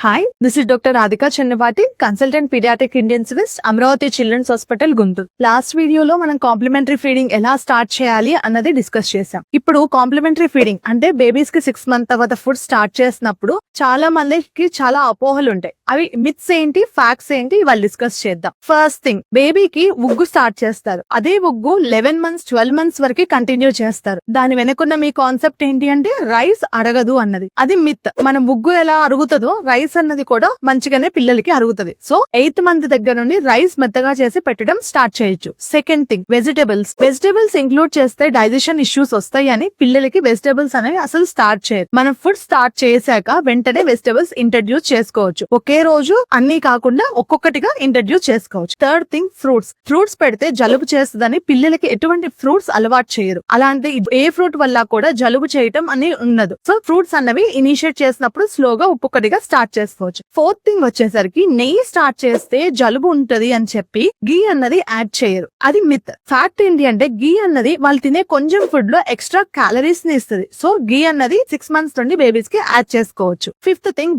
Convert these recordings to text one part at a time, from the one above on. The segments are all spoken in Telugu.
Hi, this is doctor Radhika Chennapati, consultant paediatric intensivist, Amaravati children's hospital, Guntur. Last వీడియోలో మనం కాంప్లిమెంటరీ ఫీడింగ్ ఎలా స్టార్ట్ చేయాలి అన్నది డిస్కస్ చేసాం. ఇప్పుడు కాంప్లిమెంటరీ ఫీడింగ్ అంటే బేబీస్ కి 6 months తర్వాత ఫుడ్ స్టార్ట్ చేసినప్పుడు చాలా మందికి చాలా అపోహలు ఉంటాయి. అవి మిత్స్ ఏంటి, ఫ్యాక్ట్స్ ఏంటి, వాళ్ళు డిస్కస్ చేద్దాం. ఫస్ట్ థింగ్, బేబీకి ఉగ్గు స్టార్ట్ చేస్తారు. అదే ఉగ్గు 11 months 12 months వరకు కంటిన్యూ చేస్తారు. దాని వెనుకున్న మీ కాన్సెప్ట్ ఏంటి అంటే రైస్ అరగదు అన్నది. అది మిత్. మనం ఉగ్గు ఎలా అరుగుతుందో రైస్ అన్నది కూడా మంచిగానే పిల్లలకి అరుగుతుంది. సో 8th month దగ్గర నుండి రైస్ మెత్తగా చేసి పెట్టడం స్టార్ట్ చేయొచ్చు. సెకండ్ థింగ్, వెజిటబుల్స్ ఇంక్లూడ్ చేస్తే డైజెషన్ ఇష్యూస్ వస్తాయి అని పిల్లలకి వెజిటబుల్స్ అనేవి అసలు స్టార్ట్ చేయరు. మనం ఫుడ్ స్టార్ట్ చేశాక వెంటనే వెజిటబుల్స్ ఇంట్రడ్యూస్ చేసుకోవచ్చు. ఒకే రోజు అన్ని కాకుండా ఒక్కొక్కటిగా ఇంట్రడ్యూస్ చేసుకోవచ్చు. థర్డ్ థింగ్, ఫ్రూట్స్ పెడితే జలుబు చేస్తుందని పిల్లలకి ఎటువంటి ఫ్రూట్స్ అలవాటు చేయరు. అలాంటి ఏ ఫ్రూట్ వల్ల కూడా జలుబు చేయటం అని ఉండదు. సో ఫ్రూట్స్ అన్నవి ఇనిషియేట్ చేసినప్పుడు స్లోగా ఒక్కొక్కటిగా స్టార్ట్ చేసుకోవచ్చు. ఫోర్త్ థింగ్ వచ్చేసరికి, నెయ్యి స్టార్ట్ చేస్తే జలుబు ఉంటది అని చెప్పి గీ అన్నది యాడ్ చేయరు. అది మిత్. ఫ్యాక్ట్ ఏంటి అంటే గీ అన్నది వాళ్ళు తినే కొంచెం ఫుడ్ లో ఎక్స్ట్రా క్యాలరీస్ ని ఇస్తుంది. సో గీ అన్నది 6 months నుండి బేబీస్ కి యాడ్ చేసుకోవచ్చు. ఫిఫ్త్ థింగ్,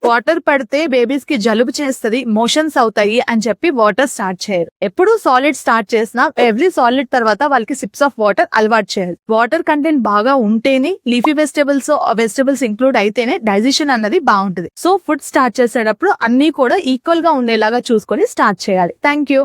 వాటర్ పడితే బేబీస్ కి జలుబు చేస్తుంది, మోషన్స్ అవుతాయి అని చెప్పి వాటర్ స్టార్ట్ చేయరు. ఎప్పుడు సాలిడ్ స్టార్ట్ చేసినా ఎవ్రీ సాలిడ్ తర్వాత వాళ్ళకి సిప్స్ ఆఫ్ వాటర్ అలవాటు చేయాలి. వాటర్ కంటెంట్ బాగా ఉంటేనే, లీఫీ వెజిటబుల్స్ ఇంక్లూడ్ అయితేనే డైజెషన్ అన్నది బాగుంటుంది. సో ఫుడ్ స్టార్ట్ చేసేటప్పుడు అన్ని కూడా ఈక్వల్ గా ఉండేలాగా చూసుకొని స్టార్ట్ చేయాలి. Thank you.